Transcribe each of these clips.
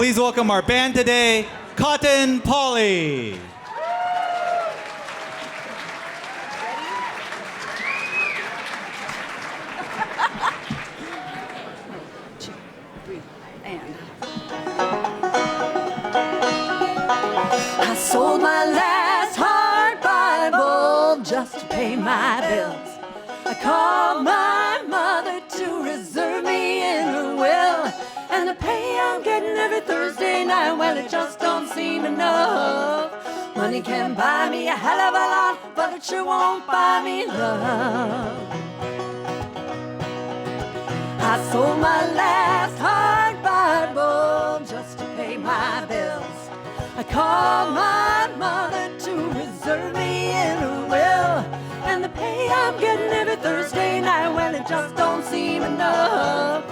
Please welcome our band today, Cotton Polly. I sold my last hard Bible just to pay my bills. I called my mother to reserve me in her will. And the pay I'm getting every Thursday night, well, it just don't seem enough. Money can buy me a hell of a lot, but it sure won't buy me love. I sold my last hard Bible just to pay my bills. I called my mother to reserve me in her will. And the pay I'm getting every Thursday night, well, it just don't seem enough.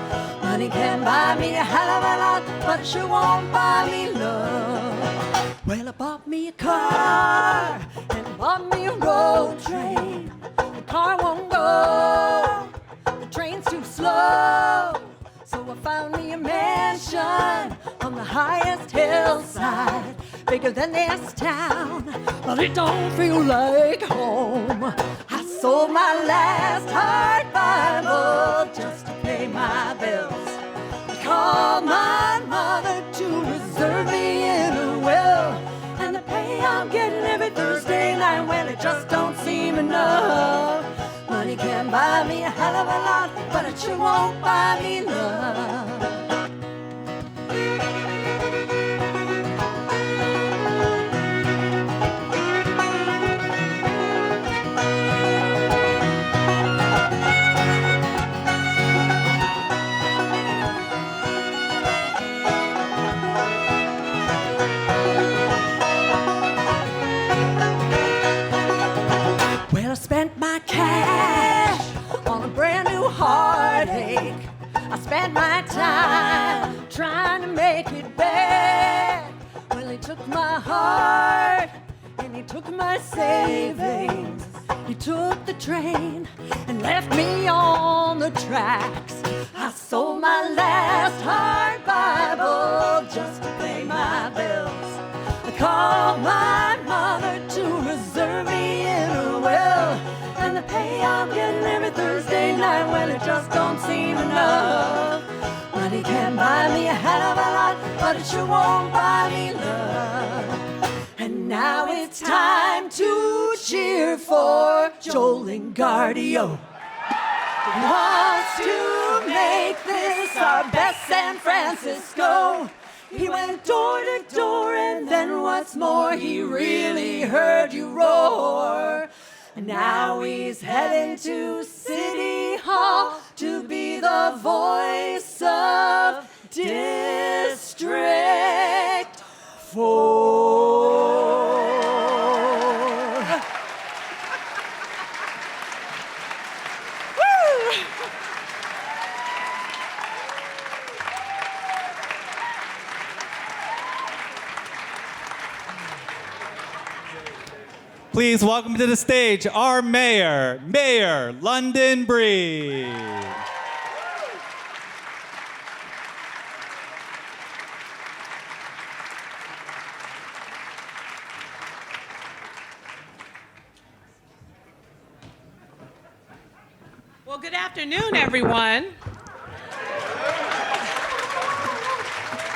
Money can buy me a hell of a lot, but it sure won't buy me love. Well, I bought me a car and bought me a road train. The car won't go, the train's too slow. So I found me a mansion on the highest hillside, bigger than this town, but it don't feel like home. I sold my last hard Bible just to pay my bills. I called my mother to reserve me in her will. And the pay I'm getting every Thursday night, well, it just don't seem enough. Money can buy me a hell of a lot, but it sure won't buy me love. Well, I spent my cash on a brand new heartache. I spent my time trying to make it back. Well, he took my heart and he took my savings. He took the train and left me on the tracks. I sold my last hard Bible just to pay my bills. I called my mother to reserve me in her will. And the pay I'm getting every Thursday night, well, it just don't seem enough. Money can buy me a hell of a lot, but it sure won't buy me love. And now it's time to cheer for Joel Engardio. He wants to make this our best San Francisco. He went door to door, and then what's more, he really heard you roar. And now he's heading to City Hall to be the voice of District 4. Please welcome to the stage our mayor, Mayor London Breed. Well, good afternoon, everyone.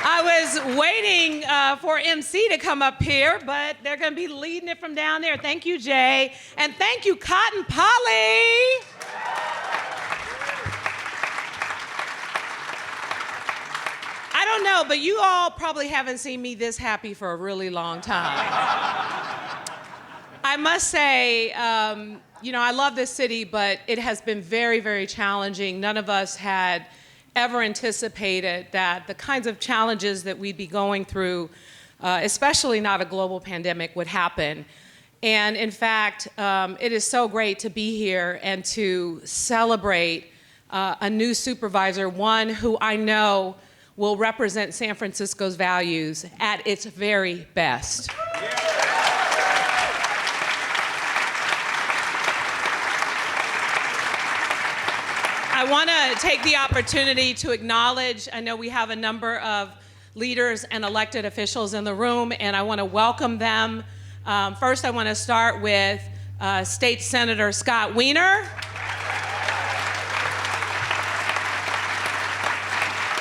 I was waiting for MC to come up here, but they're going to be leading it from down there. Thank you, Jay. And thank you, Cotton Polly. I don't know, but you all probably haven't seen me this happy for a really long time. I must say, you know, I love this city, but it has been very, very challenging. None of us had ever anticipated that the kinds of challenges that we'd be going through, especially not a global pandemic, would happen. And in fact, it is so great to be here and to celebrate a new supervisor, one who I know will represent San Francisco's values at its very best. I want to take the opportunity to acknowledge, I know we have a number of leaders and elected officials in the room, and I want to welcome them. First, I want to start with State Senator Scott Wiener.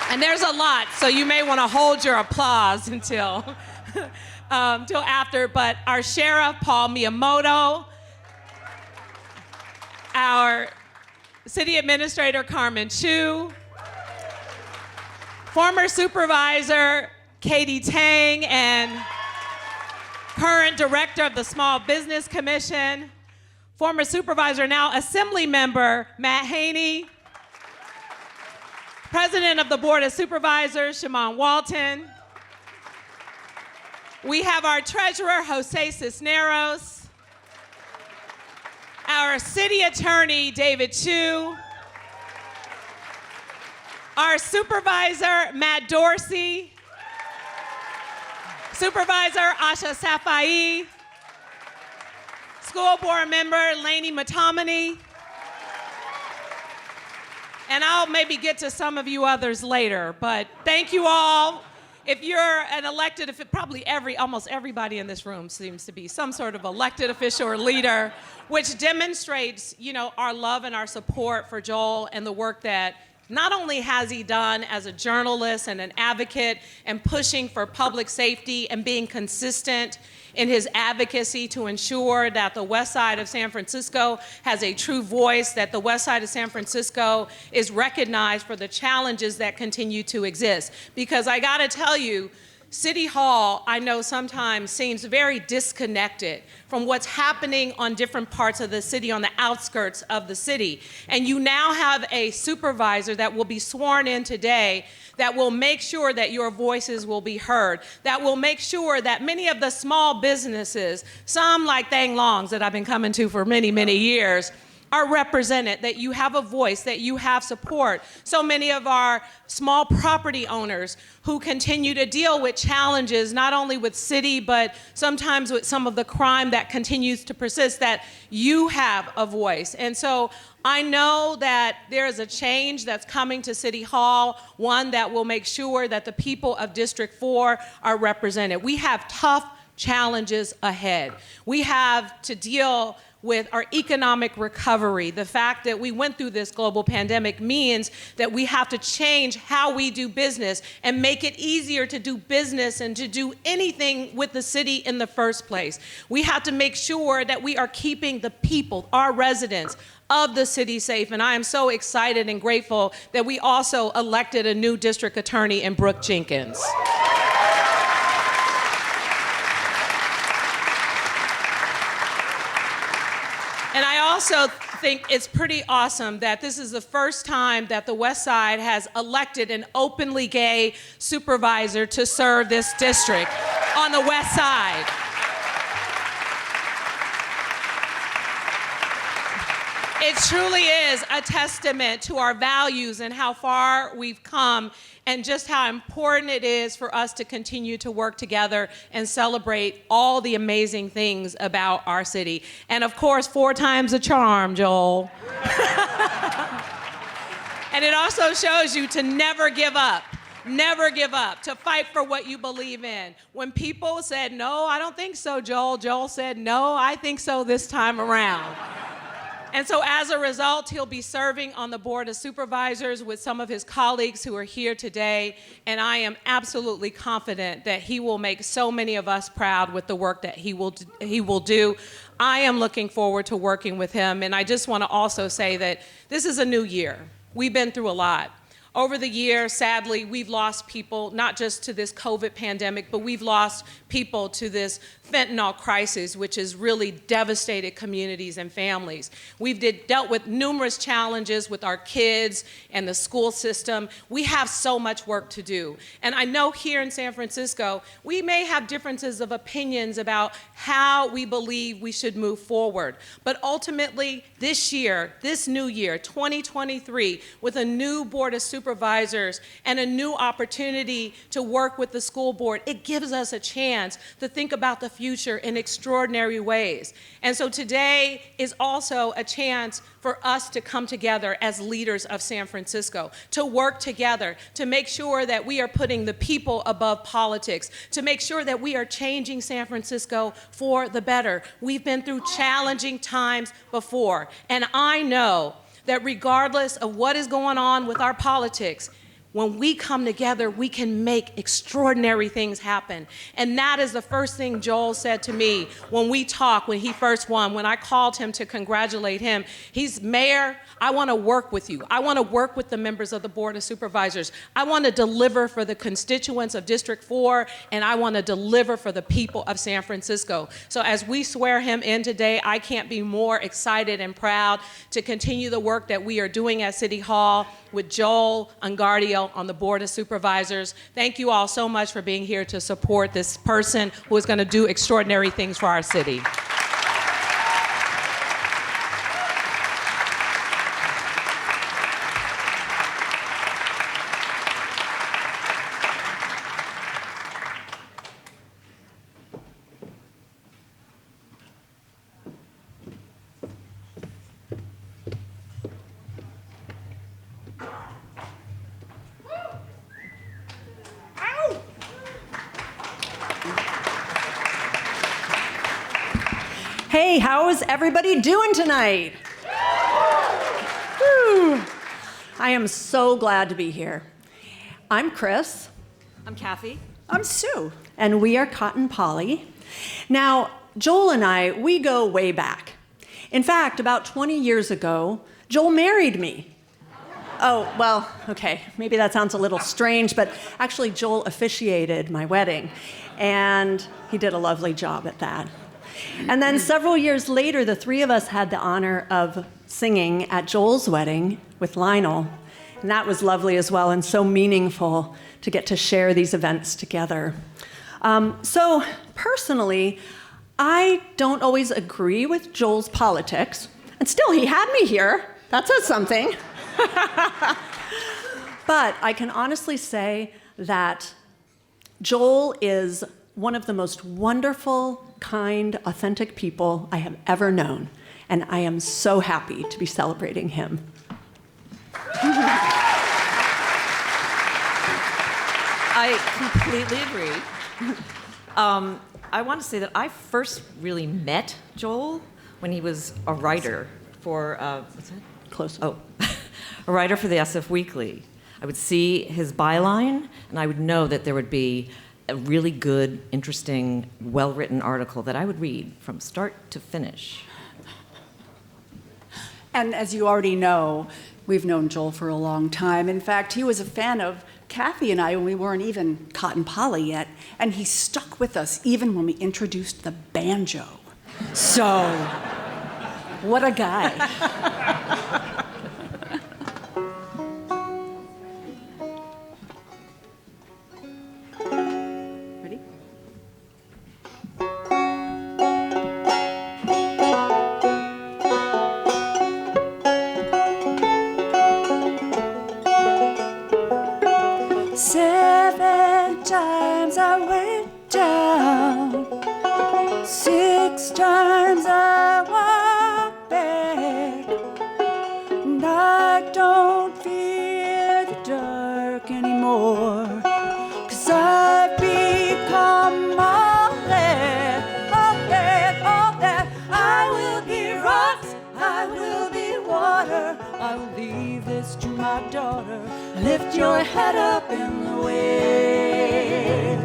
And there's a lot, so you may want to hold your applause until after. But our Sheriff, Paul Miyamoto, our City Administrator, Carmen Chu, former Supervisor Katy Tang, and current Director of the Small Business Commission, former Supervisor, now Assembly Member Matt Haney, President of the Board of Supervisors, Shimon Walton. We have our Treasurer, Jose Cisneros, our City Attorney, David Chu, our Supervisor, Matt Dorsey, Supervisor Asha Safai, School Board Member Laney Matomany, and I'll maybe get to some of you others later, but thank you all. If you're an elected, almost everybody in this room seems to be some sort of elected official or leader, which demonstrates, our love and our support for Joel and the work that not only has he done as a journalist and an advocate and pushing for public safety and being consistent in his advocacy to ensure that the West Side of San Francisco has a true voice, that the West Side of San Francisco is recognized for the challenges that continue to exist. Because I gotta tell you, City Hall, I know sometimes seems very disconnected from what's happening on different parts of the city, on the outskirts of the city. And you now have a supervisor that will be sworn in today that will make sure that your voices will be heard, that will make sure that many of the small businesses, some like Thang Longs that I've been coming to for many, many years, are represented, that you have a voice, that you have support. So many of our small property owners who continue to deal with challenges, not only with city, but sometimes with some of the crime that continues to persist, that you have a voice. And so I know that there is a change that's coming to City Hall, one that will make sure that the people of District 4 are represented. We have tough challenges ahead. We have to deal with our economic recovery. The fact that we went through this global pandemic means that we have to change how we do business and make it easier to do business and to do anything with the city in the first place. We have to make sure that we are keeping the people, our residents of the city safe. And I am so excited and grateful that we also elected a new district attorney in Brooke Jenkins. And I also think it's pretty awesome that this is the first time that the West Side has elected an openly gay supervisor to serve this district on the West Side. It truly is a testament to our values and how far we've come, and just how important it is for us to continue to work together and celebrate all the amazing things about our city. And of course, 4 times the charm, Joel. And it also shows you to never give up. Never give up, to fight for what you believe in. When people said, no, I don't think so, Joel said, no, I think so this time around. And so as a result, he'll be serving on the Board of Supervisors with some of his colleagues who are here today. And I am absolutely confident that he will make so many of us proud with the work that he will do. I am looking forward to working with him. And I just want to also say that this is a new year. We've been through a lot. Over the year, sadly, we've lost people, not just to this COVID pandemic, but we've lost people to this fentanyl crisis, which has really devastated communities and families. We've dealt with numerous challenges with our kids and the school system. We have so much work to do. And I know here in San Francisco, we may have differences of opinions about how we believe we should move forward. But ultimately, this year, this new year, 2023, with a new Board of Supervisors, Supervisors and a new opportunity to work with the school board, it gives us a chance to think about the future in extraordinary ways. And so today is also a chance for us to come together as leaders of San Francisco, to work together, to make sure that we are putting the people above politics, to make sure that we are changing San Francisco for the better. We've been through challenging times before, and I know that regardless of what is going on with our politics, when we come together, we can make extraordinary things happen. And that is the first thing Joel said to me when we talked, when he first won, when I called him to congratulate him. He's, Mayor, I want to work with you. I want to work with the members of the Board of Supervisors. I want to deliver for the constituents of District 4, and I want to deliver for the people of San Francisco. So as we swear him in today, I can't be more excited and proud to continue the work that we are doing at City Hall with Joel Engardio on the Board of Supervisors. Thank you all so much for being here to support this person who is going to do extraordinary things for our city. Hey, how is everybody doing tonight? Whew. I am so glad to be here. I'm Chris. I'm Kathy. I'm Sue. And we are Cotton Polly. Now, Joel and I, we go way back. In fact, about 20 years ago, Joel married me. Oh, well, okay, maybe that sounds a little strange, but actually Joel officiated my wedding, and he did a lovely job at that. And then several years later, the three of us had the honor of singing at Joel's wedding with Lionel. And that was lovely as well, and so meaningful to get to share these events together. So personally, I don't always agree with Joel's politics. And still, he had me here. That says something. But I can honestly say that Joel is one of the most wonderful, kind, authentic people I have ever known, and I am so happy to be celebrating him. I completely agree. I want to say that I first really met Joel when he was a writer for, what's that? Close. Oh, a writer for the SF Weekly. I would see his byline, and I would know that there would be a really good, interesting, well-written article that I would read from start to finish. And as you already know, we've known Joel for a long time. In fact, he was a fan of Kathy and I when we weren't even Cotton Polly yet, and he stuck with us even when we introduced the banjo. So, what a guy. Ready? Seven times I went down, 6 times I walked back, and I don't fear the dark anymore, 'cause I've become all that. I will be rocks, I will be water, I will leave this to my daughter. Lift your head up in the wind.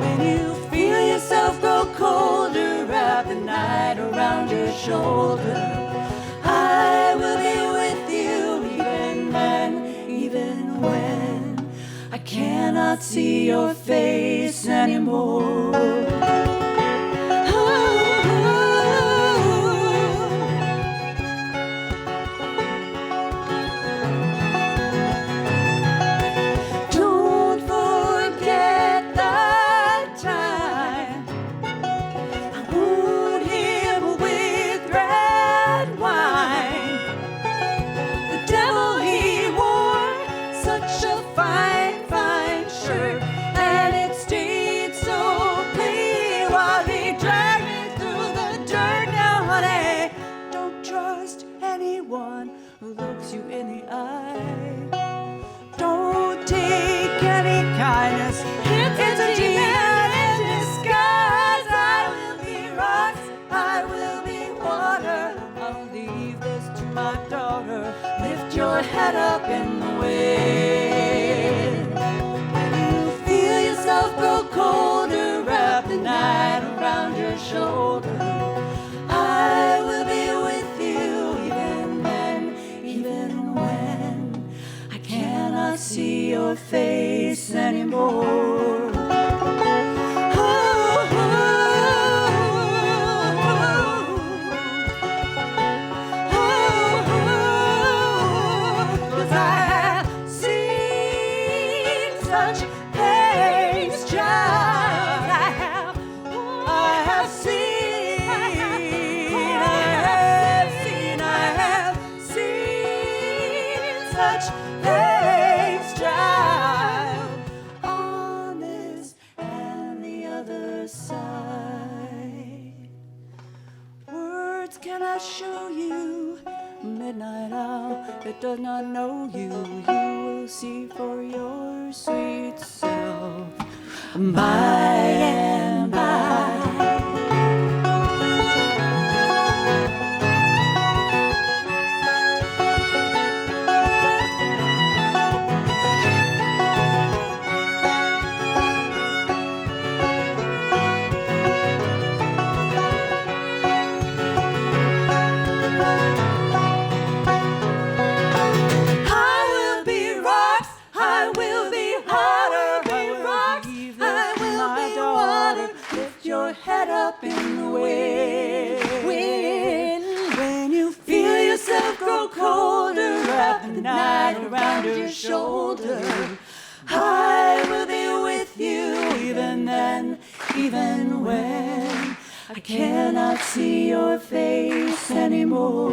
When you feel yourself grow colder, wrap the night around your shoulder. I will be with you even then, even when I cannot see your face anymore. your face anymore. Cause I have seen such things, child. I have seen such things, child, on this and the other side. Words cannot show you, midnight owl that does not know you. You will see for your sweet self by and by. Head up in the wind. When you feel yourself grow colder, wrap the night around your shoulder. I will be with you even then, even when I cannot see your face anymore.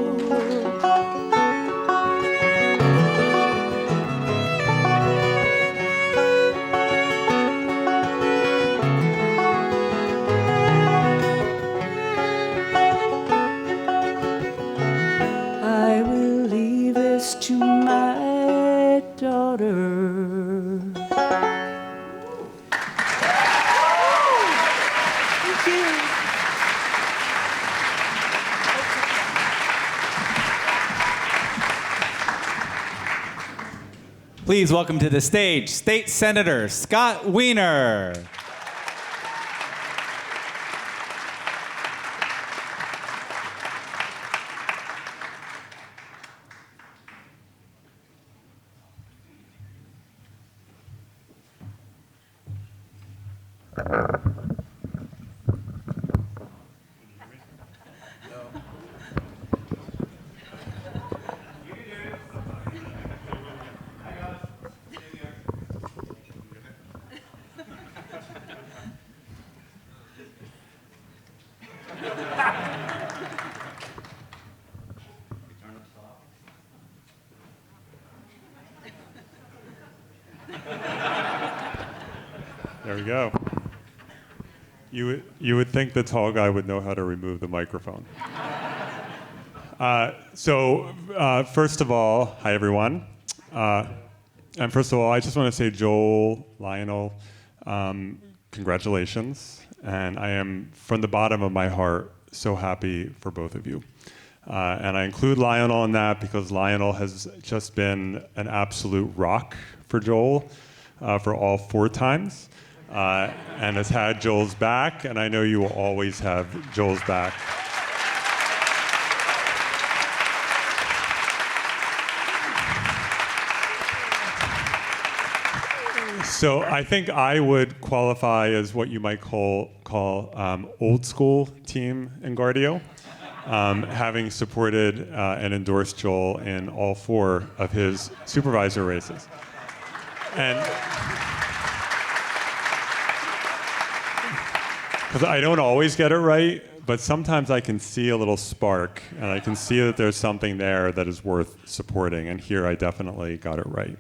To my daughter. Thank you. Please welcome to the stage State Senator Scott Wiener. There we go. You would think the tall guy would know how to remove the microphone. First of all, hi everyone. And first of all, I just want to say, Joel, Lionel, congratulations. And I am, from the bottom of my heart, so happy for both of you. And I include Lionel in that because Lionel has just been an absolute rock for Joel for all 4 times. And has had Joel's back, and I know you will always have Joel's back. So I think I would qualify as what you might call old school team Engardio, having supported and endorsed Joel in all 4 of his supervisor races. And because I don't always get it right, but sometimes I can see a little spark, and I can see that there's something there that is worth supporting, and here I definitely got it right.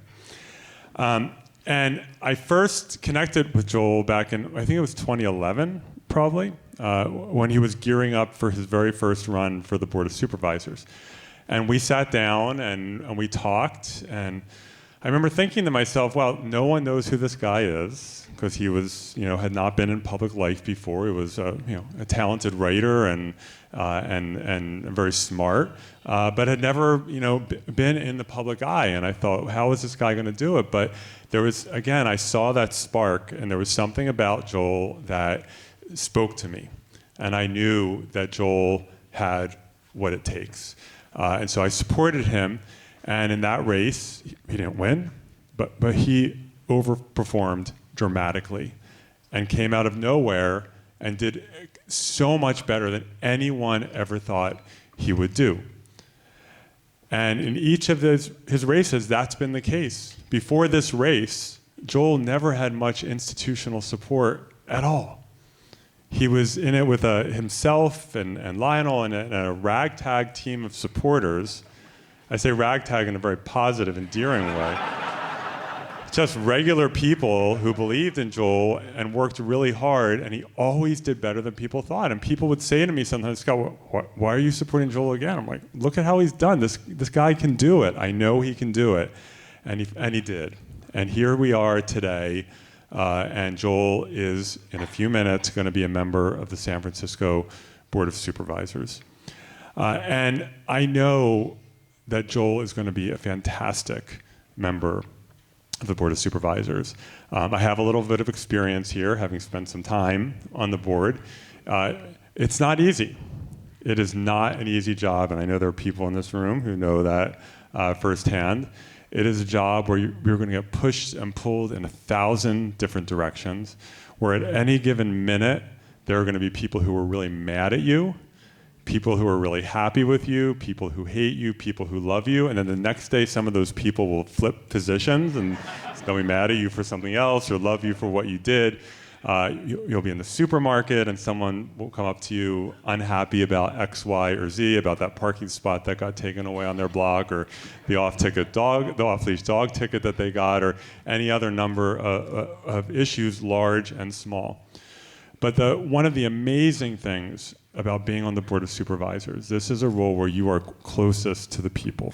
And I first connected with Joel back in, I think it was 2011, probably, when he was gearing up for his very first run for the Board of Supervisors. And we sat down and we talked, and I remember thinking to myself, well, no one knows who this guy is, because he was, had not been in public life before. He was, a talented writer and very smart, but had never, been in the public eye. And I thought, how is this guy going to do it? But there was, again, I saw that spark, and there was something about Joel that spoke to me, and I knew that Joel had what it takes, and so I supported him. And in that race, he didn't win, but he overperformed dramatically and came out of nowhere and did so much better than anyone ever thought he would do. And in each of his races, that's been the case. Before this race, Joel never had much institutional support at all. He was in it with himself and Lionel and a ragtag team of supporters. I say ragtag in a very positive, endearing way. Just regular people who believed in Joel and worked really hard, and he always did better than people thought. And people would say to me sometimes, Scott, why are you supporting Joel again? I'm like, look at how he's done. This guy can do it. I know he can do it. And he did. And here we are today, and Joel is, in a few minutes, going to be a member of the San Francisco Board of Supervisors. And I know that Joel is going to be a fantastic member of the Board of Supervisors. I have a little bit of experience here, having spent some time on the board. It's not easy. It is not an easy job, and I know there are people in this room who know that firsthand. It is a job where you're going to get pushed and pulled in 1,000 different directions, where at any given minute, there are going to be people who are really mad at you, people who are really happy with you, people who hate you, people who love you, and then the next day some of those people will flip positions and they'll be mad at you for something else or love you for what you did. You'll be in the supermarket and someone will come up to you unhappy about X, Y, or Z, about that parking spot that got taken away on their block, or the off-leash dog ticket that they got, or any other number of issues, large and small. But one of the amazing things about being on the Board of Supervisors, this is a role where you are closest to the people.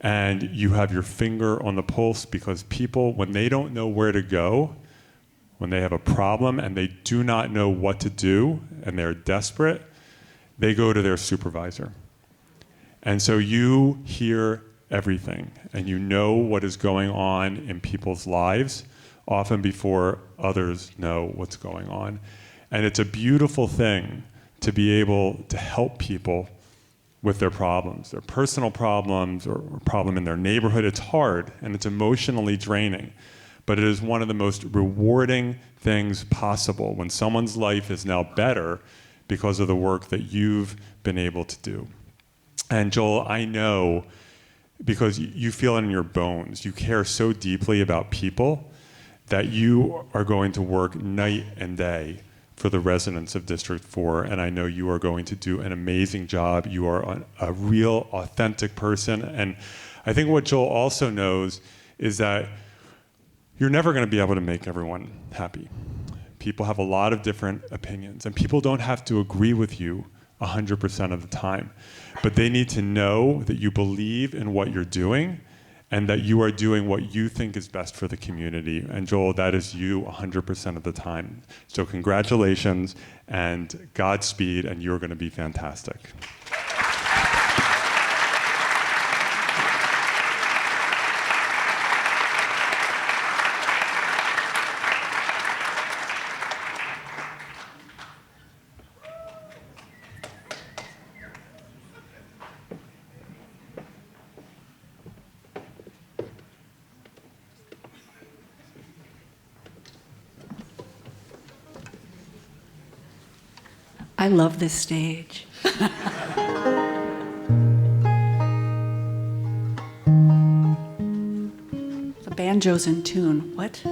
And you have your finger on the pulse, because people, when they don't know where to go, when they have a problem and they do not know what to do and they're desperate, they go to their supervisor. And so you hear everything and you know what is going on in people's lives, often before others know what's going on. And it's a beautiful thing to be able to help people with their problems, their personal problems or a problem in their neighborhood. It's hard and it's emotionally draining, but it is one of the most rewarding things possible when someone's life is now better because of the work that you've been able to do. And Joel, I know, because you feel it in your bones, you care so deeply about people that you are going to work night and day for the residents of District 4, and I know you are going to do an amazing job. You are a real, authentic person, and I think what Joel also knows is that you're never going to be able to make everyone happy. People have a lot of different opinions, and people don't have to agree with you 100% of the time, but they need to know that you believe in what you're doing and that you are doing what you think is best for the community. And Joel, that is you 100% of the time. So congratulations and Godspeed, and you're going to be fantastic. I love this stage. The banjo's in tune. What?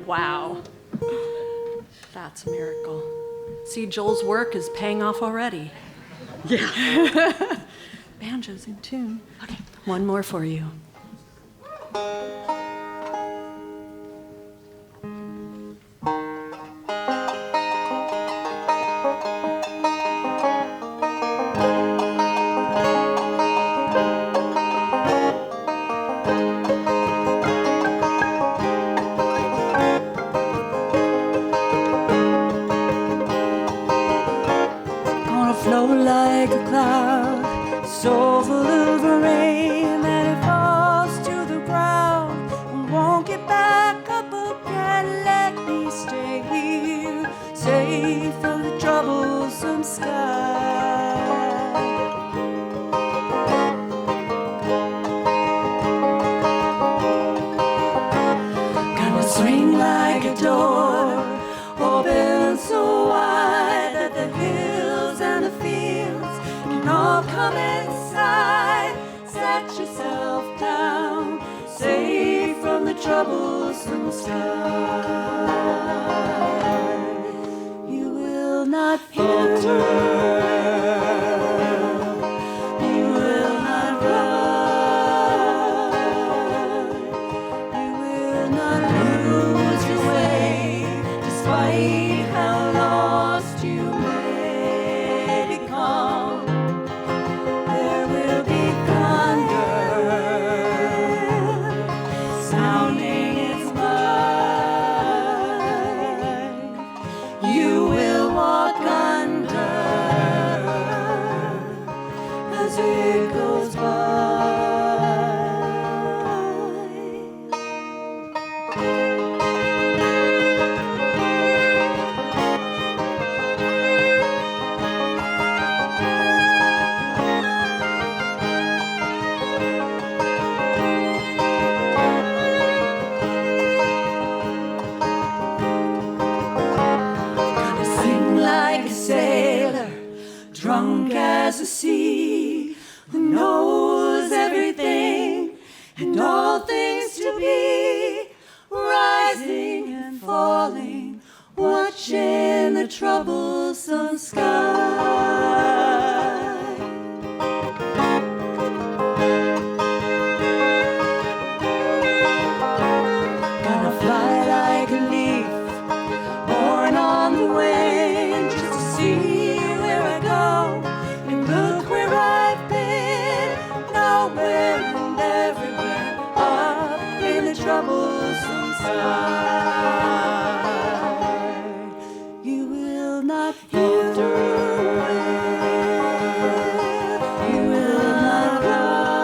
Wow. That's a miracle. See, Joel's work is paying off already. Yeah. Banjo's in tune. Okay, one more for you. Flow like a cloud, so full of rain that it falls to the ground and won't get back up again. Let me stay here, safe from the troublesome sky. come inside. Set yourself down, safe from the troublesome sky. You will not falter. You will not run. You will not lose your way, despite how lost you may become. There will be thunder sounding its might. You will walk under as it goes by. Gonna sing like a sailor, drunk as the sea, who knows everything and all things to be, rising and falling, watching the troublesome sky. Gonna fly like a leaf, born on the wind, just to see where I go and look where I've been. Nowhere and everywhere, up in the troublesome sky. You will not falter. You will not run.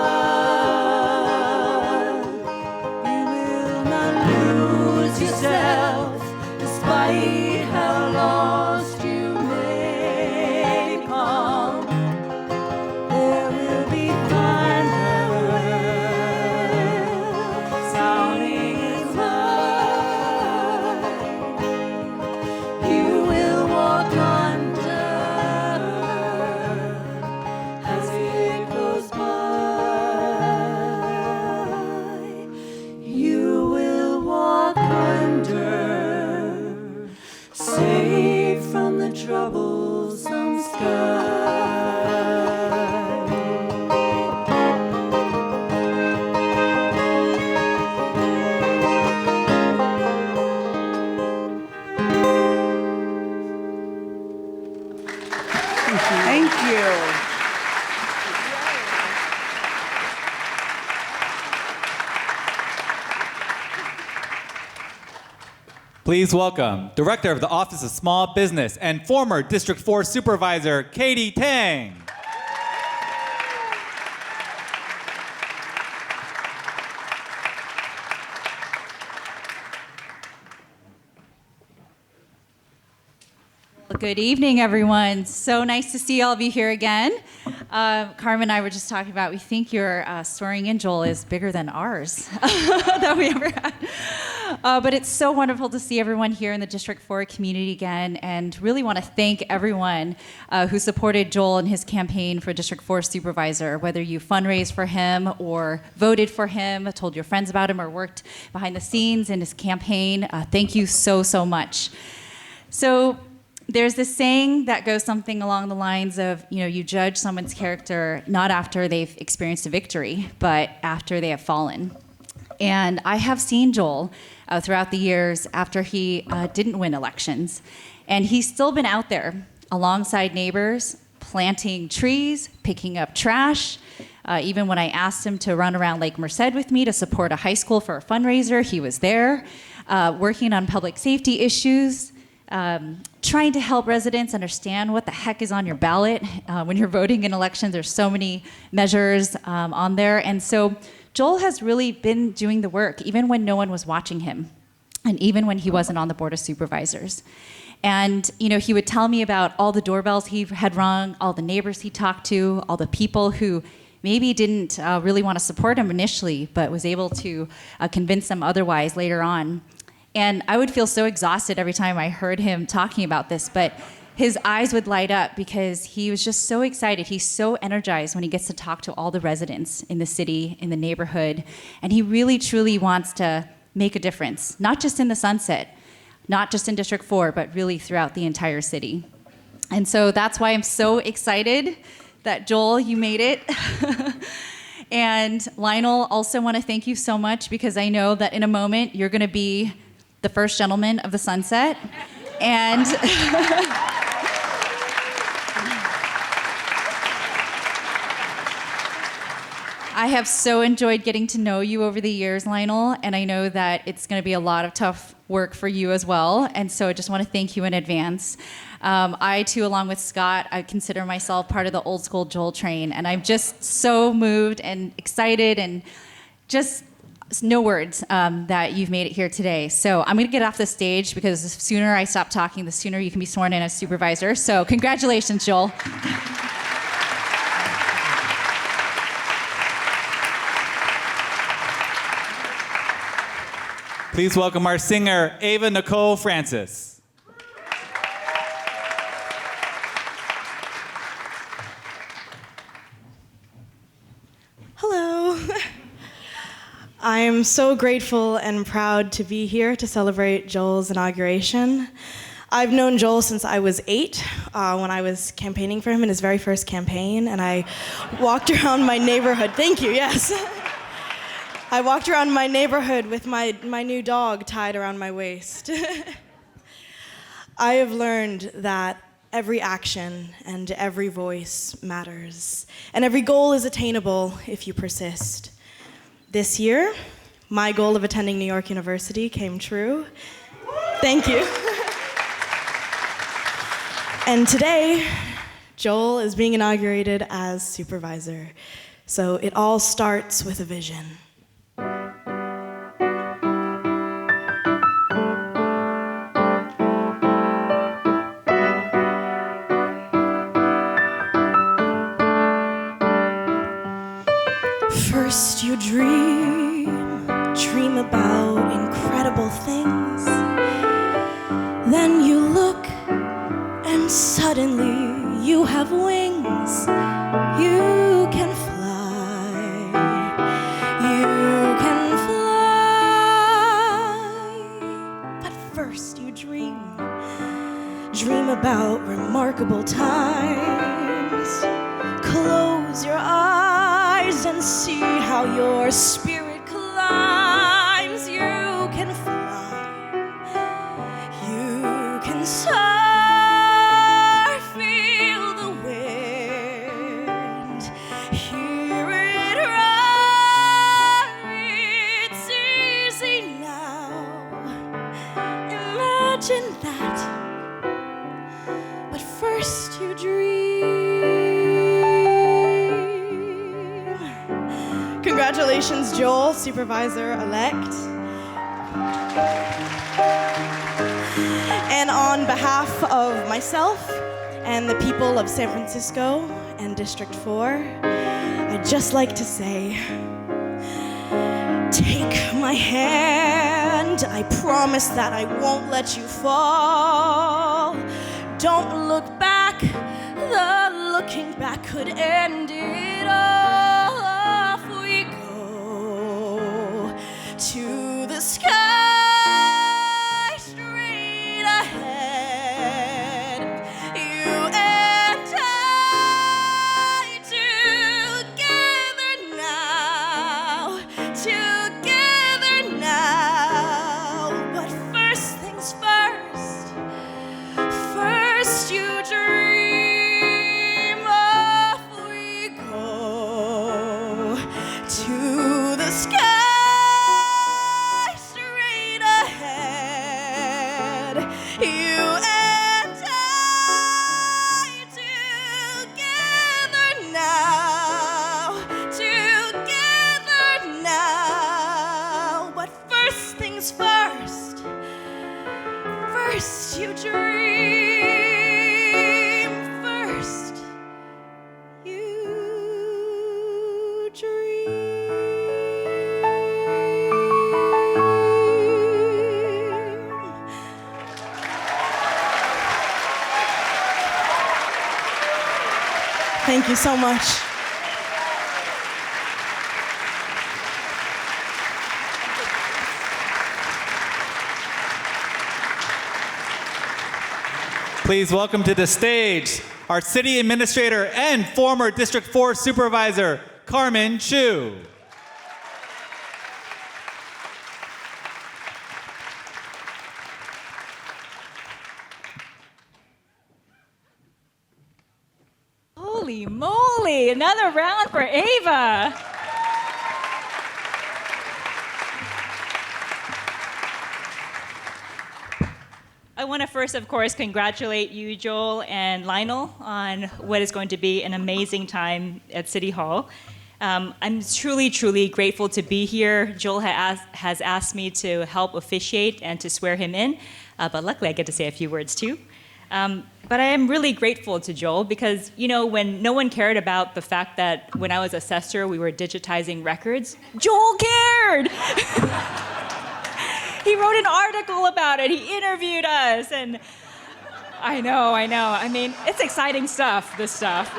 You will not lose yourself, despite how lost you may become. There will be thunder sounding its might. You will walk under as it goes by. You will walk under, safe from the troublesome sky. Thank you. Please welcome Director of the Office of Small Business and former District 4 Supervisor, Katy Tang. Well, good evening, everyone. So nice to see all of you here again. Carmen and I were just talking about, we think your swearing in, Joel, is bigger than ours that we ever had. But it's so wonderful to see everyone here in the District 4 community again, and really want to thank everyone who supported Joel in his campaign for District 4 Supervisor, whether you fundraised for him or voted for him, told your friends about him, or worked behind the scenes in his campaign. Thank you so, so much. So there's this saying that goes something along the lines of, you judge someone's character not after they've experienced a victory, but after they have fallen. And I have seen Joel throughout the years after he didn't win elections. And he's still been out there alongside neighbors, planting trees, picking up trash. Even when I asked him to run around Lake Merced with me to support a high school for a fundraiser, he was there, working on public safety issues, trying to help residents understand what the heck is on your ballot. When you're voting in elections, there's so many measures on there. And so Joel has really been doing the work, even when no one was watching him, and even when he wasn't on the Board of Supervisors. And he would tell me about all the doorbells he had rung, all the neighbors he talked to, all the people who maybe didn't really want to support him initially, but was able to convince them otherwise later on. And I would feel so exhausted every time I heard him talking about this, but his eyes would light up because he was just so excited. He's so energized when he gets to talk to all the residents in the city, in the neighborhood. And he really, truly wants to make a difference, not just in the Sunset, not just in District 4, but really throughout the entire city. And so that's why I'm so excited that, Joel, you made it. And Lionel, also want to thank you so much because I know that in a moment you're going to be the first gentleman of the Sunset. And I have so enjoyed getting to know you over the years, Lionel, and I know that it's going to be a lot of tough work for you as well, and so I just want to thank you in advance. I, too, along with Scott, I consider myself part of the old school Joel train, and I'm just so moved and excited and just no words that you've made it here today. So I'm going to get off the stage because the sooner I stop talking, the sooner you can be sworn in as supervisor. So congratulations, Joel. Please welcome our singer, Ava Nicole Frances. Hello. I am so grateful and proud to be here to celebrate Joel's inauguration. I've known Joel since I was 8, when I was campaigning for him in his very first campaign, and I walked around my neighborhood. Thank you, yes. I walked around my neighborhood with my new dog tied around my waist. I have learned that every action and every voice matters, and every goal is attainable if you persist. This year, my goal of attending New York University came true. Thank you. And today, Joel is being inaugurated as supervisor. So it all starts with a vision. First you dream about incredible things. Then you look and suddenly you have wings. You can fly. You can fly. But first you dream about remarkable times. Close your eyes and see how your spirit climbs. You can fly, you can soar, feel the wind, hear it roar. It's easy now, imagine that, but first you dream. Congratulations, Joel, Supervisor-elect. And on behalf of myself and the people of San Francisco and District 4, I'd just like to say, take my hand. I promise that I won't let you fall. Don't look back. The looking back could end it all. Off we go to the sky, straight ahead. You and I together now. But first things first. First you dream, off we go to the sky, straight ahead. You and I together now. But first things first. First you dream, first you dream. Thank you so much. Please welcome to the stage our City Administrator and former District 4 Supervisor, Carmen Chu. Holy moly, another round for Ava. I want to first, of course, congratulate you, Joel and Lionel, on what is going to be an amazing time at City Hall. I'm truly, truly grateful to be here. Joel has asked me to help officiate and to swear him in, but luckily I get to say a few words too. But I am really grateful to Joel because, you know, when no one cared about the fact that when I was assessor, we were digitizing records, Joel cared! He wrote an article about it, he interviewed us, and I know. I mean, it's exciting stuff, this stuff.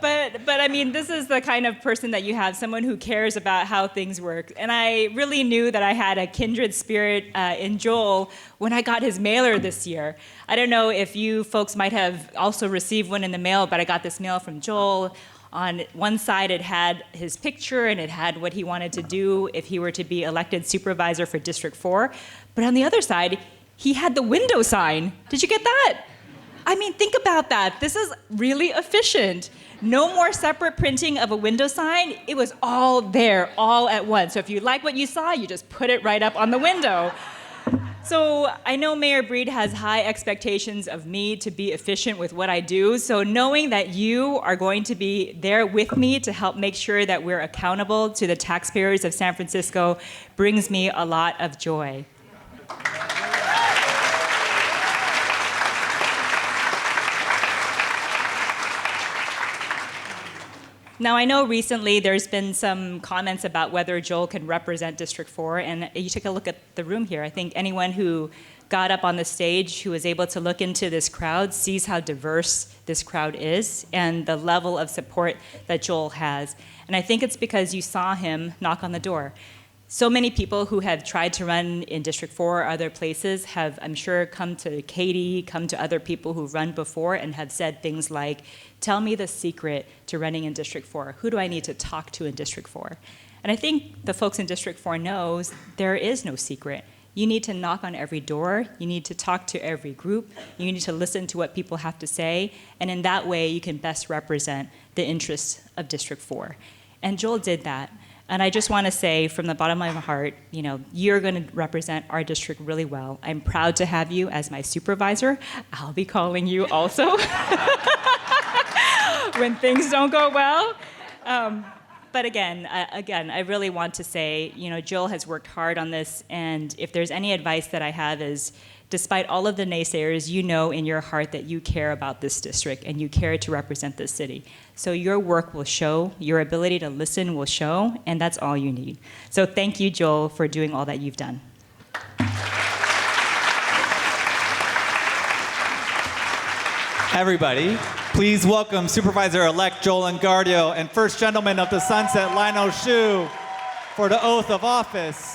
But I mean, this is the kind of person that you have, someone who cares about how things work. And I really knew that I had a kindred spirit in Joel when I got his mailer this year. I don't know if you folks might have also received one in the mail, but I got this mail from Joel. On one side, it had his picture and it had what he wanted to do if he were to be elected supervisor for District 4. But on the other side, he had the window sign. Did you get that? I mean, think about that. This is really efficient. No more separate printing of a window sign. It was all there, all at once. So if you like what you saw, you just put it right up on the window. So I know Mayor Breed has high expectations of me to be efficient with what I do. So knowing that you are going to be there with me to help make sure that we're accountable to the taxpayers of San Francisco brings me a lot of joy. Now, I know recently there's been some comments about whether Joel can represent District 4, and you take a look at the room here. I think anyone who got up on the stage, who was able to look into this crowd, sees how diverse this crowd is and the level of support that Joel has. And I think it's because you saw him knock on the door. So many people who have tried to run in District 4 or other places have, I'm sure, come to Katy, come to other people who've run before and have said things like, tell me the secret to running in District 4. Who do I need to talk to in District 4? And I think the folks in District 4 knows there is no secret. You need to knock on every door. You need to talk to every group. You need to listen to what people have to say. And in that way, you can best represent the interests of District 4. And Joel did that. And I just want to say from the bottom of my heart, you know, you're going to represent our district really well. I'm proud to have you as my supervisor. I'll be calling you also when things don't go well. But again, I really want to say, you know, Joel has worked hard on this, and if there's any advice that I have is, despite all of the naysayers, you know in your heart that you care about this district and you care to represent this city. So your work will show, your ability to listen will show, and that's all you need. So thank you, Joel, for doing all that you've done. Everybody, please welcome Supervisor-elect Joel Engardio and First Gentleman of the Sunset, Lionel Chu, for the oath of office.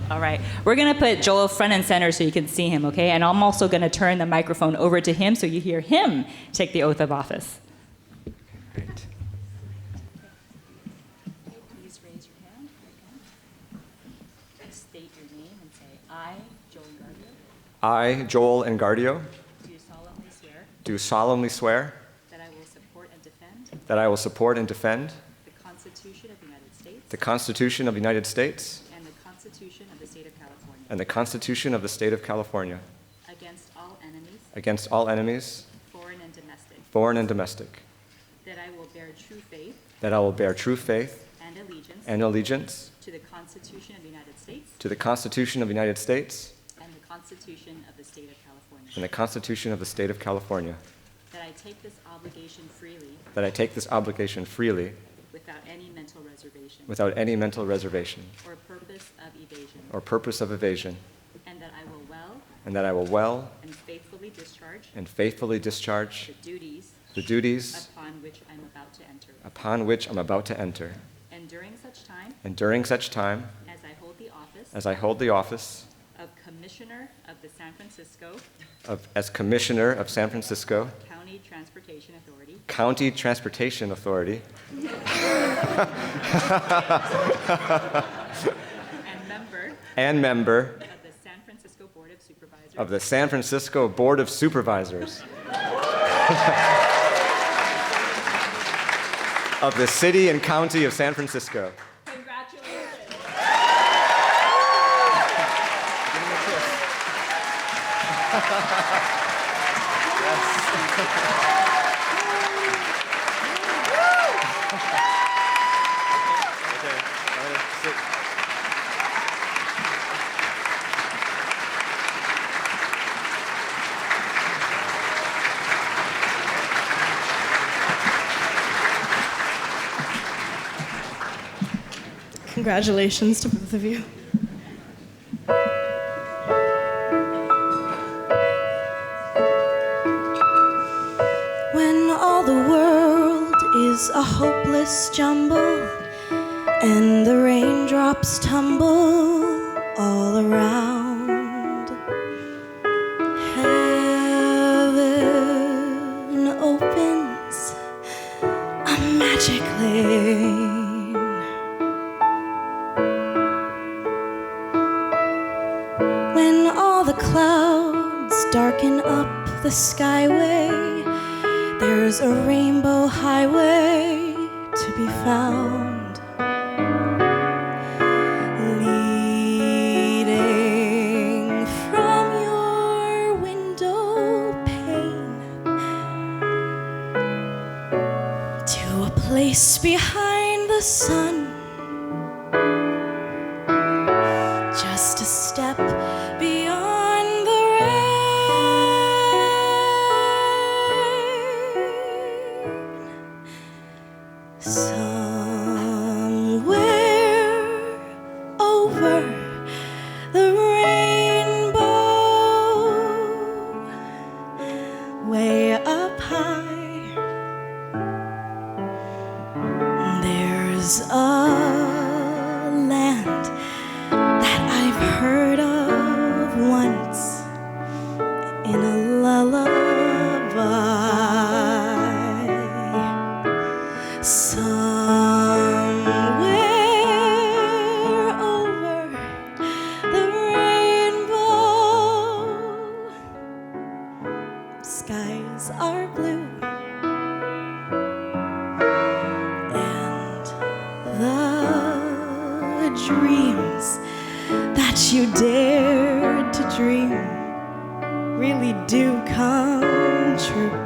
All right, we're gonna put Joel front and center so you can see him, okay? And I'm also gonna turn the microphone over to him so you hear him take the oath of office. Great. Please raise your hand. State your name and say, I, Joel Engardio, I, Joel Engardio, do solemnly swear do solemnly swear that I will support and defend that I will support and defend the Constitution of the United States the Constitution of the United States and the Constitution of the State of California and the Constitution of the State of California against all enemies, against all enemies, foreign and domestic, foreign and domestic, that I will bear true faith that I will bear true faith and allegiance to the Constitution of the United States the Constitution of the United States and the Constitution of the State of California, and the Constitution of the State of California, that I take this obligation freely that I take this obligation freely without any mental reservation without any mental reservation or purpose of evasion, or purpose of evasion, and that I will well and that I will well and faithfully discharge and faithfully discharge the duties upon which I'm about to enter. And And during such time as I hold the office as I hold the office of Commissioner of the San Francisco as Commissioner of San Francisco County Transportation Authority, County Transportation Authority, and member and member of the San Francisco Board of Supervisors, of the San Francisco Board of Supervisors of the City and County of San Francisco. Congratulations. Congratulations to both of you. When all the world is a hopeless jumble and the raindrops tumble all around, heaven opens a magic lane. When all the clouds darken up the skyway, there's a rainbow highway to be found, leading from your window pane to a place behind the sun, just a step beyond the rain. Somewhere over the rainbow, way up high, there's a land that I've heard of once in a lullaby. Somewhere over the rainbow, skies are blue and the dreams that you dared to dream really do come true.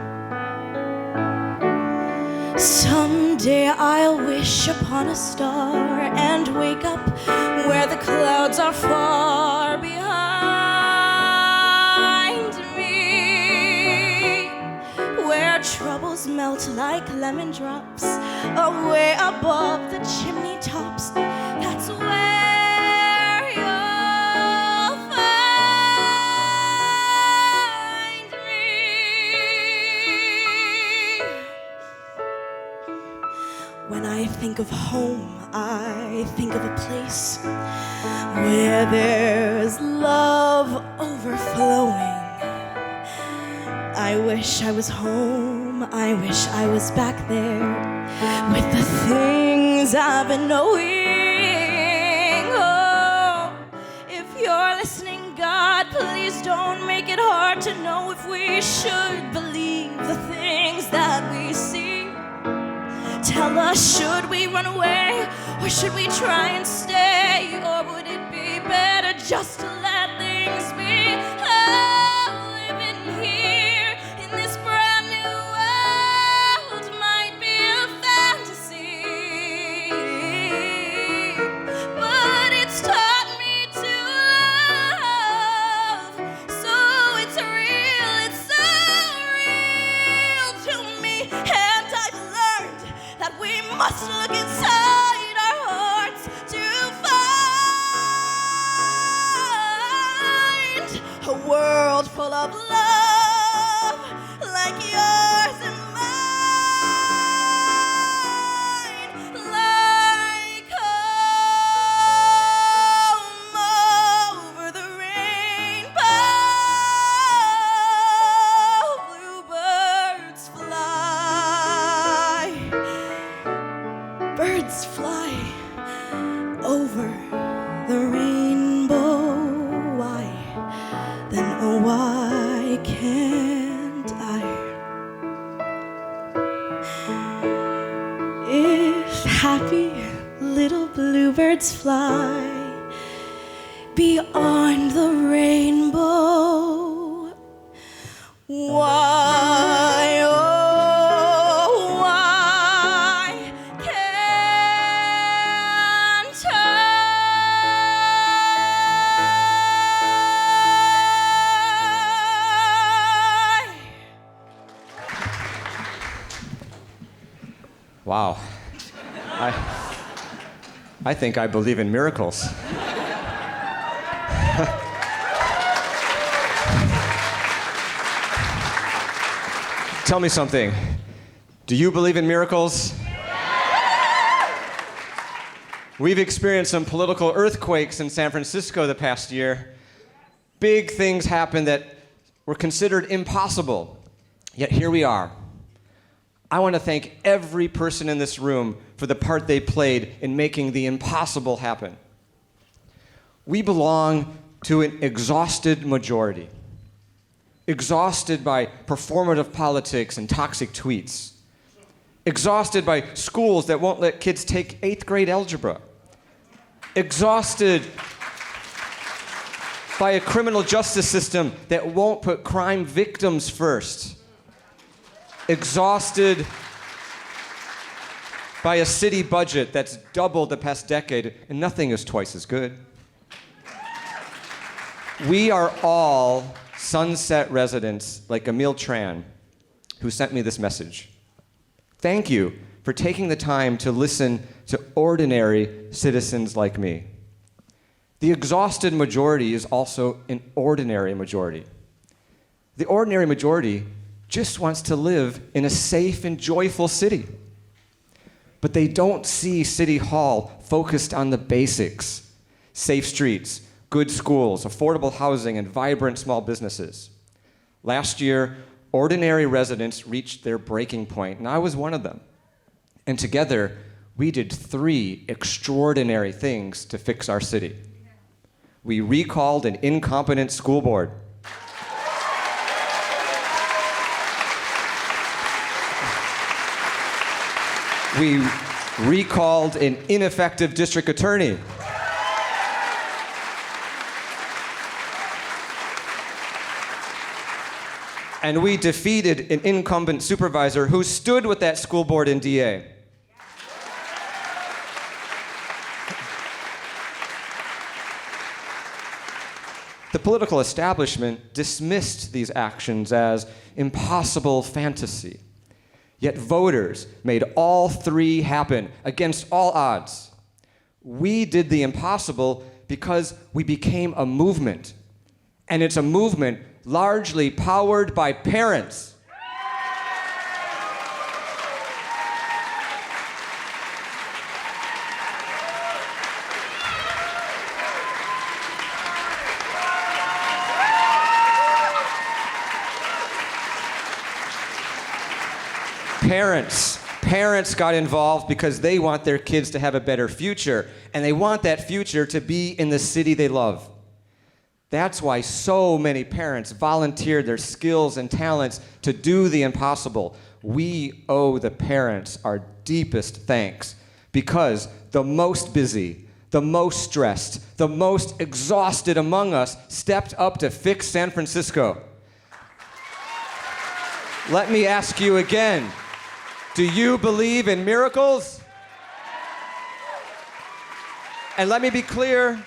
Someday I'll wish upon a star and wake up where the clouds are far behind me, where troubles melt like lemon drops away above the chimney tops. That's where you'll find me. When I think of home, I think of a place where there's love overflowing. I wish I was home, I wish I was back there with the things I've been knowing. Oh, if you're listening, God, please don't make it hard to know if we should believe the things that we see. Tell us, should we run away or should we try and stay? Or would it be better just to let things be? Oh, living here a world full of love like yours and mine, like home over the rainbow. Bluebirds fly, birds fly over the rainbow. Why, then oh why can't I? If happy little bluebirds fly beyond the rainbow, why, oh, why can't I? Wow. I think I believe in miracles. Tell me something. Do you believe in miracles? We've experienced some political earthquakes in San Francisco the past year. Big things happened that were considered impossible, yet here we are. I want to thank every person in this room for the part they played in making the impossible happen. We belong to an exhausted majority. Exhausted by performative politics and toxic tweets. Exhausted by schools that won't let kids take 8th grade algebra. Exhausted by a criminal justice system that won't put crime victims first. Exhausted by a city budget that's doubled the past decade and nothing is twice as good. We are all Sunset residents like Emil Tran, who sent me this message. Thank you for taking the time to listen to ordinary citizens like me. The exhausted majority is also an ordinary majority. The ordinary majority just wants to live in a safe and joyful city. But they don't see City Hall focused on the basics: safe streets, good schools, affordable housing, and vibrant small businesses. Last year, ordinary residents reached their breaking point, and I was one of them. And together, we did 3 extraordinary things to fix our city. We recalled an incompetent school board. We recalled an ineffective district attorney. And we defeated an incumbent supervisor who stood with that school board and DA. The political establishment dismissed these actions as impossible fantasy. Yet voters made all 3 happen against all odds. We did the impossible because we became a movement. And it's a movement largely powered by parents. Parents got involved because they want their kids to have a better future, and they want that future to be in the city they love. That's why so many parents volunteered their skills and talents to do the impossible. We owe the parents our deepest thanks because the most busy, the most stressed, the most exhausted among us stepped up to fix San Francisco. Let me ask you again, do you believe in miracles? And let me be clear,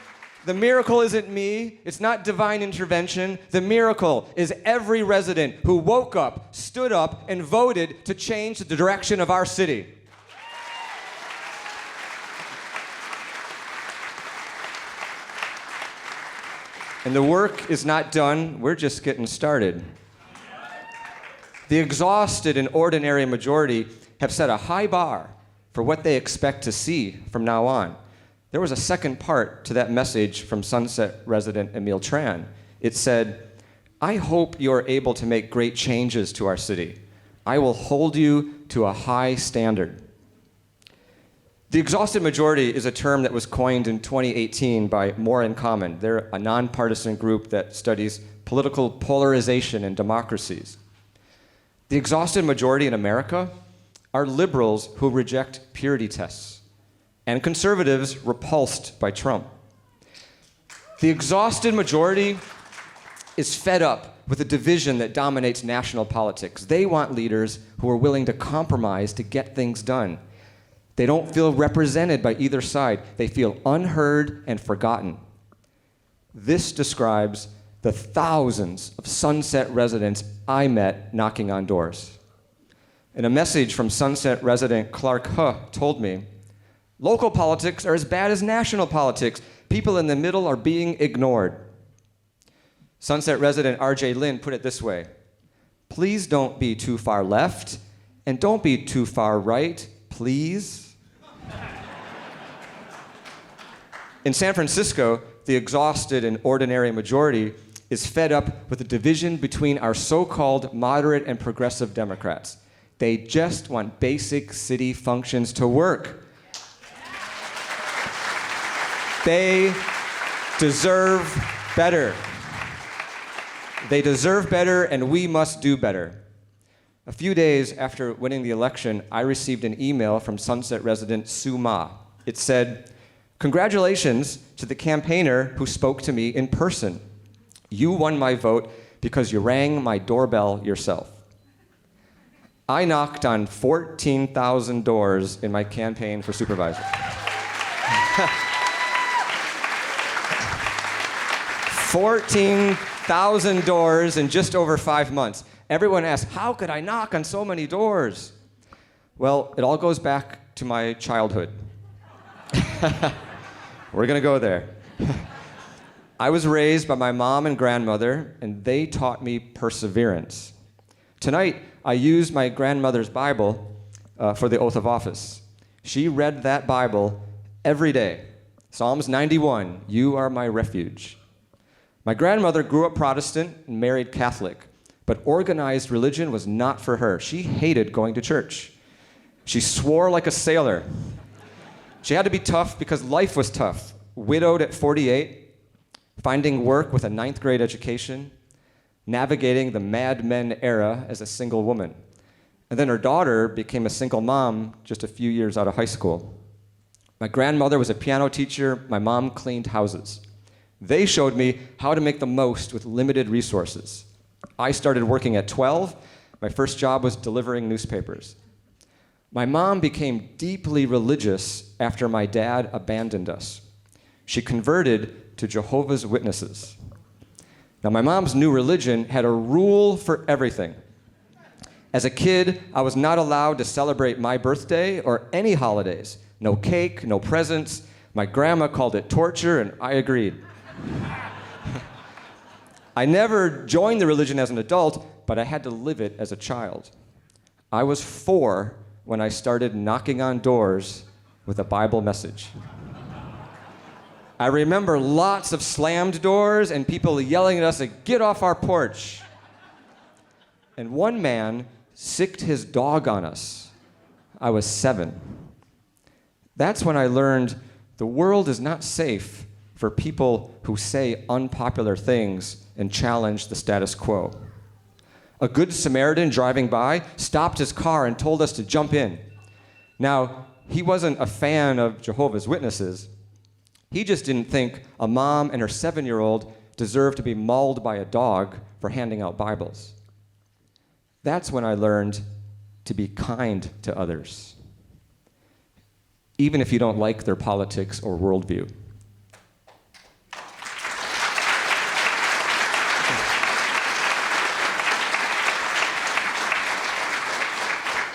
the miracle isn't me, it's not divine intervention. The miracle is every resident who woke up, stood up, and voted to change the direction of our city. And the work is not done, we're just getting started. The exhausted and ordinary majority have set a high bar for what they expect to see from now on. There was a second part to that message from Sunset resident Emil Tran. It said, I hope you're able to make great changes to our city. I will hold you to a high standard. The exhausted majority is a term that was coined in 2018 by More in Common. They're a nonpartisan group that studies political polarization in democracies. The exhausted majority in America are liberals who reject purity tests and conservatives repulsed by Trump. The exhausted majority is fed up with a division that dominates national politics. They want leaders who are willing to compromise to get things done. They don't feel represented by either side. They feel unheard and forgotten. This describes the thousands of Sunset residents I met knocking on doors. And a message from Sunset resident Clark Huh told me, local politics are as bad as national politics. People in the middle are being ignored. Sunset resident RJ Lynn put it this way, please don't be too far left and don't be too far right, please. In San Francisco, the exhausted and ordinary majority is fed up with the division between our so-called moderate and progressive Democrats. They just want basic city functions to work. They deserve better. They deserve better, and we must do better. A few days after winning the election, I received an email from Sunset resident Sue Ma. It said, congratulations to the campaigner who spoke to me in person. You won my vote because you rang my doorbell yourself. I knocked on 14,000 doors in my campaign for supervisor. 14,000 doors in just over 5 months. Everyone asks, how could I knock on so many doors? Well, it all goes back to my childhood. We're going to go there. I was raised by my mom and grandmother, and they taught me perseverance. Tonight, I used my grandmother's Bible for the oath of office. She read that Bible every day. Psalms 91, you are my refuge. My grandmother grew up Protestant and married Catholic, but organized religion was not for her. She hated going to church. She swore like a sailor. She had to be tough because life was tough. Widowed at 48, finding work with a 9th grade education, navigating the Mad Men era as a single woman. And then her daughter became a single mom just a few years out of high school. My grandmother was a piano teacher. My mom cleaned houses. They showed me how to make the most with limited resources. I started working at 12. My first job was delivering newspapers. My mom became deeply religious after my dad abandoned us. She converted to Jehovah's Witnesses. Now, my mom's new religion had a rule for everything. As a kid, I was not allowed to celebrate my birthday or any holidays. No cake, no presents. My grandma called it torture, and I agreed. I never joined the religion as an adult, but I had to live it as a child. I was 4 when I started knocking on doors with a Bible message. I remember lots of slammed doors and people yelling at us to get off our porch. And one man sicked his dog on us. I was 7. That's when I learned the world is not safe for people who say unpopular things and challenge the status quo. A good Samaritan driving by stopped his car and told us to jump in. Now, he wasn't a fan of Jehovah's Witnesses. He just didn't think a mom and her 7-year-old deserved to be mauled by a dog for handing out Bibles. That's when I learned to be kind to others, even if you don't like their politics or worldview.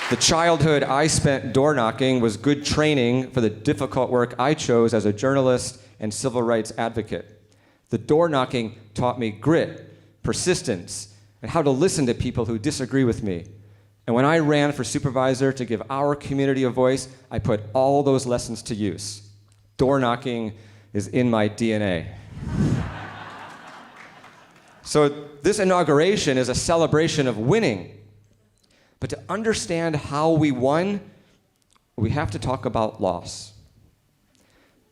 The childhood I spent door knocking was good training for the difficult work I chose as a journalist and civil rights advocate. The door knocking taught me grit, persistence, and how to listen to people who disagree with me. And when I ran for supervisor to give our community a voice, I put all those lessons to use. Door knocking is in my DNA. So this inauguration is a celebration of winning. But to understand how we won, we have to talk about loss.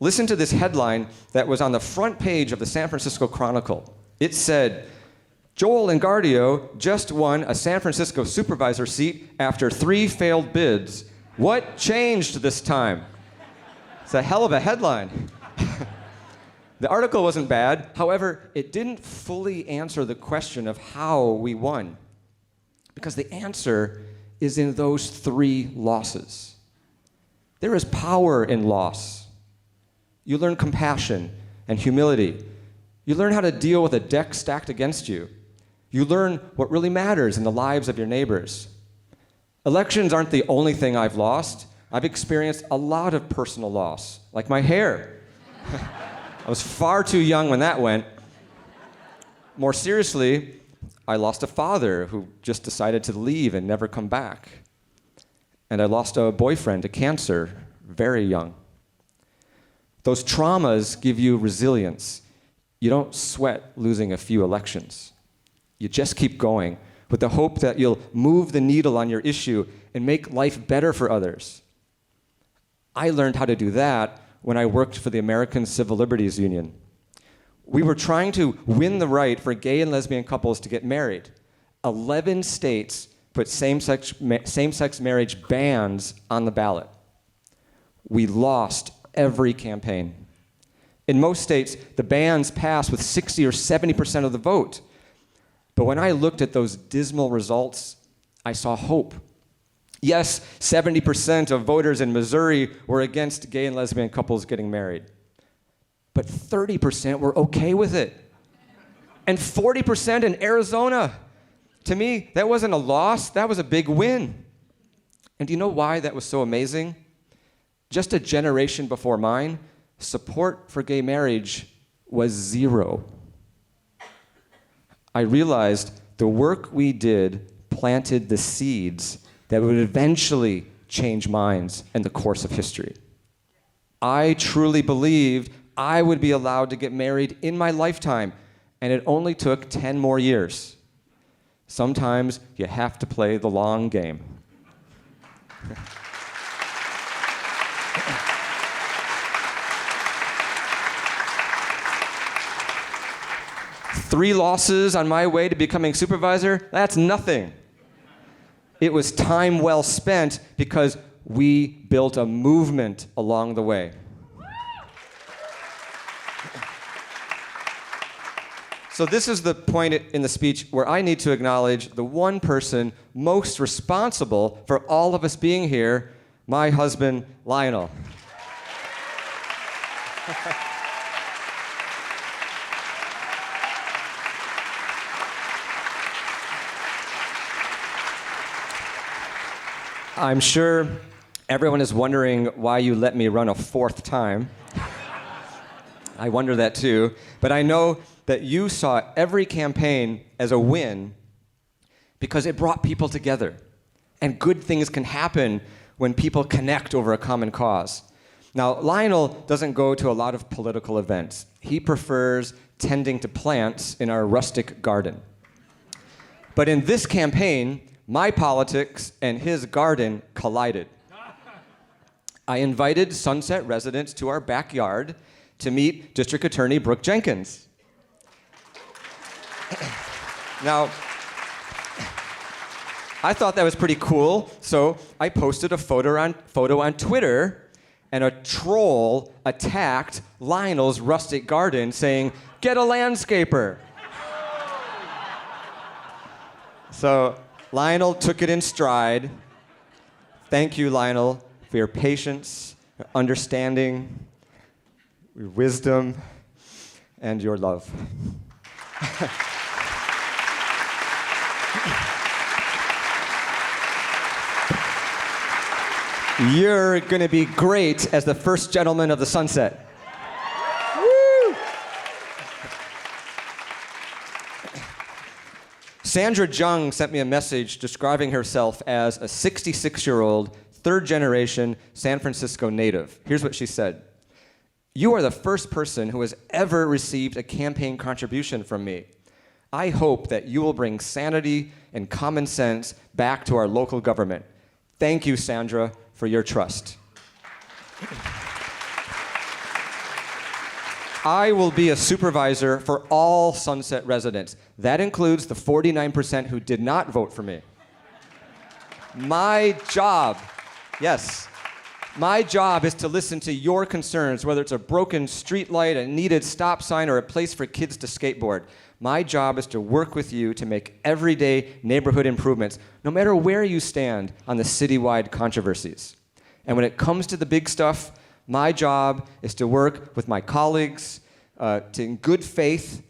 Listen to this headline that was on the front page of the San Francisco Chronicle. It said, Joel Engardio just won a San Francisco supervisor seat after 3 failed bids. What changed this time? It's a hell of a headline. The article wasn't bad. However, it didn't fully answer the question of how we won. Because the answer is in those 3 losses. There is power in loss. You learn compassion and humility. You learn how to deal with a deck stacked against you. You learn what really matters in the lives of your neighbors. Elections aren't the only thing I've lost. I've experienced a lot of personal loss, like my hair. I was far too young when that went. More seriously, I lost a father who just decided to leave and never come back. And I lost a boyfriend to cancer very young. Those traumas give you resilience. You don't sweat losing a few elections. You just keep going with the hope that you'll move the needle on your issue and make life better for others. I learned how to do that when I worked for the American Civil Liberties Union. We were trying to win the right for gay and lesbian couples to get married. 11 states put same-sex marriage bans on the ballot. We lost every campaign. In most states, the bans passed with 60 or 70% of the vote. But when I looked at those dismal results, I saw hope. Yes, 70% of voters in Missouri were against gay and lesbian couples getting married. But 30% were okay with it. And 40% in Arizona. To me, that wasn't a loss, that was a big win. And do you know why that was so amazing? Just a generation before mine, support for gay marriage was 0. I realized the work we did planted the seeds that would eventually change minds and the course of history. I truly believed I would be allowed to get married in my lifetime, and it only took 10 more years. Sometimes you have to play the long game. 3 losses on my way to becoming supervisor, that's nothing. It was time well spent because we built a movement along the way. So this is the point in the speech where I need to acknowledge the one person most responsible for all of us being here, my husband, Lionel. I'm sure everyone is wondering why you let me run a 4th time. I wonder that too. But I know that you saw every campaign as a win because it brought people together. And good things can happen when people connect over a common cause. Now, Lionel doesn't go to a lot of political events. He prefers tending to plants in our rustic garden. But in this campaign, my politics and his garden collided. I invited Sunset residents to our backyard to meet District Attorney Brooke Jenkins. Now, I thought that was pretty cool, so I posted a photo on Twitter, and a troll attacked Lionel's rustic garden saying, "Get a landscaper." So Lionel took it in stride. Thank you, Lionel, for your patience, your understanding, your wisdom, and your love. You're going to be great as the first gentleman of the Sunset. Woo! Sandra Jung sent me a message describing herself as a 66-year-old, third-generation San Francisco native. Here's what she said. You are the first person who has ever received a campaign contribution from me. I hope that you will bring sanity and common sense back to our local government. Thank you, Sandra, for your trust. I will be a supervisor for all Sunset residents. That includes the 49% who did not vote for me. My job, yes, my job is to listen to your concerns, whether it's a broken street light, a needed stop sign, or a place for kids to skateboard. My job is to work with you to make everyday neighborhood improvements, no matter where you stand on the citywide controversies. And when it comes to the big stuff, my job is to work with my colleagues in good faith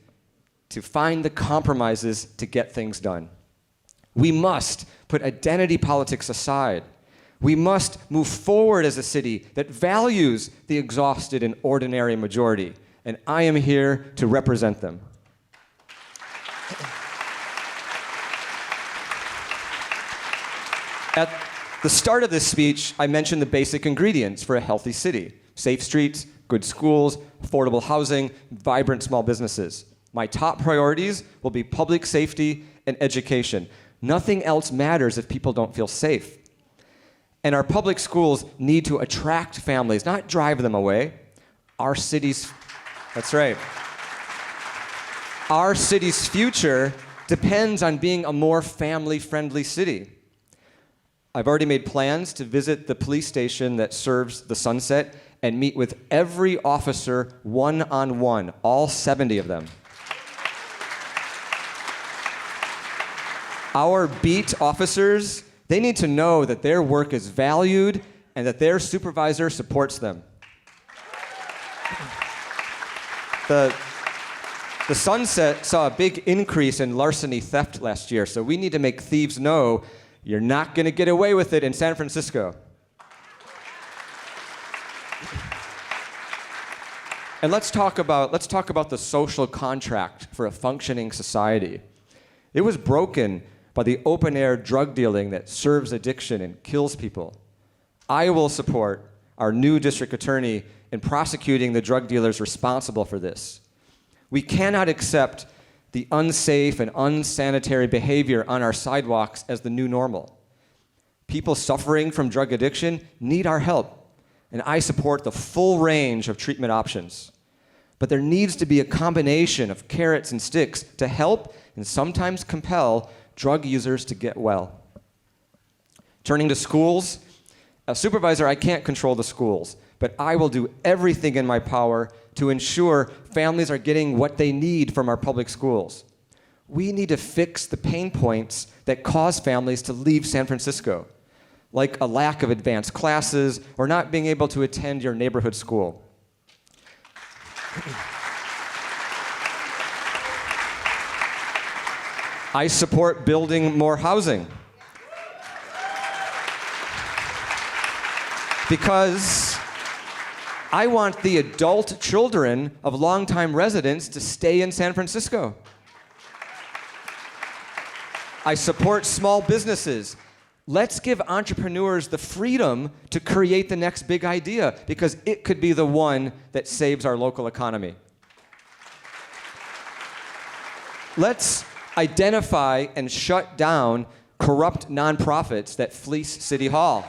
to find the compromises to get things done. We must put identity politics aside. We must move forward as a city that values the exhausted and ordinary majority, and I am here to represent them. At the start of this speech, I mentioned the basic ingredients for a healthy city: safe streets, good schools, affordable housing, vibrant small businesses. My top priorities will be public safety and education. Nothing else matters if people don't feel safe. And our public schools need to attract families, not drive them away. Our city's, that's right. Our city's future depends on being a more family-friendly city. I've already made plans to visit the police station that serves the Sunset and meet with every officer one-on-one, all 70 of them. Our beat officers, they need to know that their work is valued and that their supervisor supports them. The Sunset saw a big increase in larceny theft last year, so we need to make thieves know you're not going to get away with it in San Francisco. And let's talk about the social contract for a functioning society. It was broken by the open-air drug dealing that serves addiction and kills people. I will support our new district attorney in prosecuting the drug dealers responsible for this. We cannot accept the unsafe and unsanitary behavior on our sidewalks as the new normal. People suffering from drug addiction need our help, and I support the full range of treatment options. But there needs to be a combination of carrots and sticks to help and sometimes compel drug users to get well. Turning to schools, as supervisor, I can't control the schools, but I will do everything in my power to ensure families are getting what they need from our public schools. We need to fix the pain points that cause families to leave San Francisco, like a lack of advanced classes or not being able to attend your neighborhood school. I support building more housing because I want the adult children of longtime residents to stay in San Francisco. I support small businesses. Let's give entrepreneurs the freedom to create the next big idea because it could be the one that saves our local economy. Let's identify and shut down corrupt nonprofits that fleece City Hall.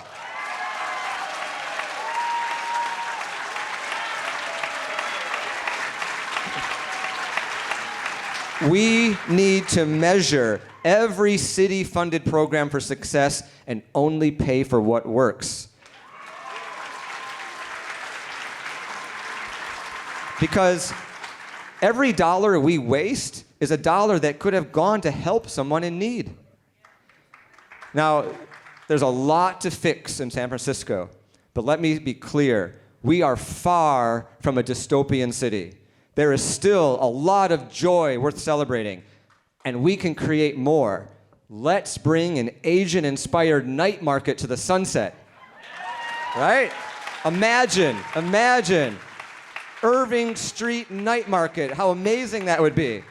We need to measure every city-funded program for success and only pay for what works. Because every dollar we waste is a dollar that could have gone to help someone in need. Now, there's a lot to fix in San Francisco, but let me be clear. We are far from a dystopian city. There is still a lot of joy worth celebrating, and we can create more. Let's bring an Asian-inspired night market to the Sunset. Right? Imagine Irving Street Night Market. How amazing that would be.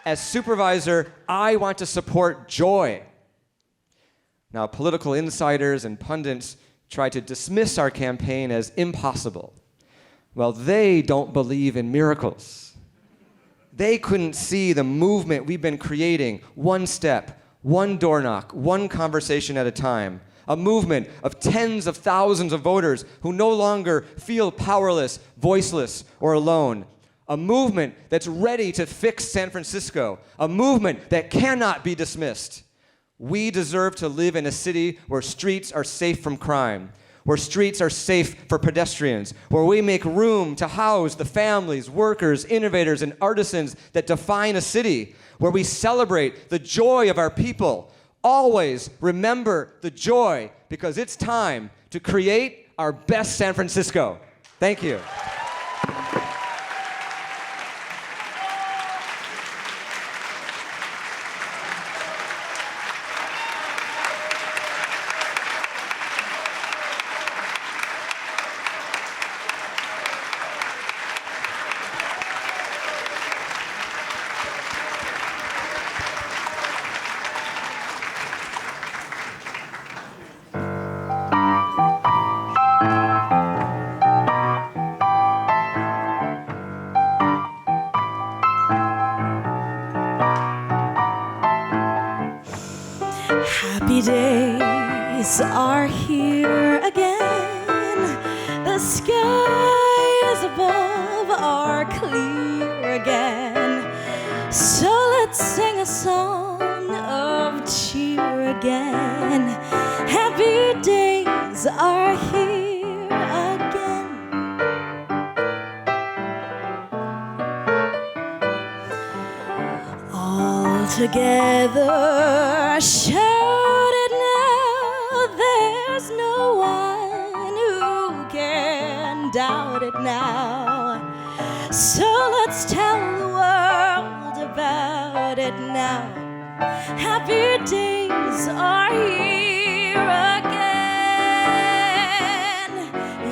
As supervisor, I want to support joy. Now, political insiders and pundits try to dismiss our campaign as impossible. Well, they don't believe in miracles. They couldn't see the movement we've been creating, one step, one door knock, one conversation at a time. A movement of tens of thousands of voters who no longer feel powerless, voiceless, or alone. A movement that's ready to fix San Francisco. A movement that cannot be dismissed. We deserve to live in a city where streets are safe from crime, where streets are safe for pedestrians, where we make room to house the families, workers, innovators, and artisans that define a city, where we celebrate the joy of our people. Always remember the joy, because it's time to create our best San Francisco. Thank you. Happy days are here again. The skies above are clear again. So let's sing a song of cheer again. Happy days are here again. All together, shout it now. There's no one who can doubt it now. So let's tell the world about it now. Happy days are here again.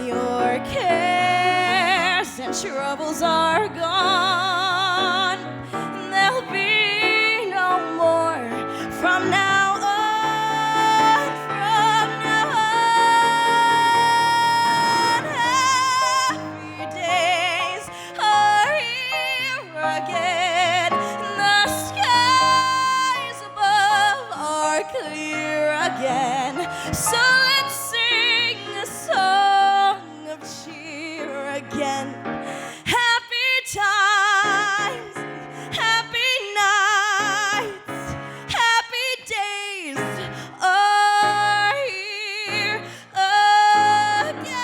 Your cares and troubles are gone. There'll be no more from now on. From now on, happy days are here again. The skies above are clear again. So let's sing a song of cheer again. Happy times, happy nights, happy days are here again.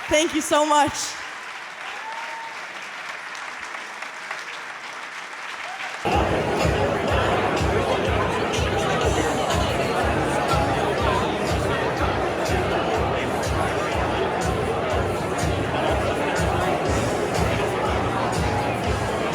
Thank you so much.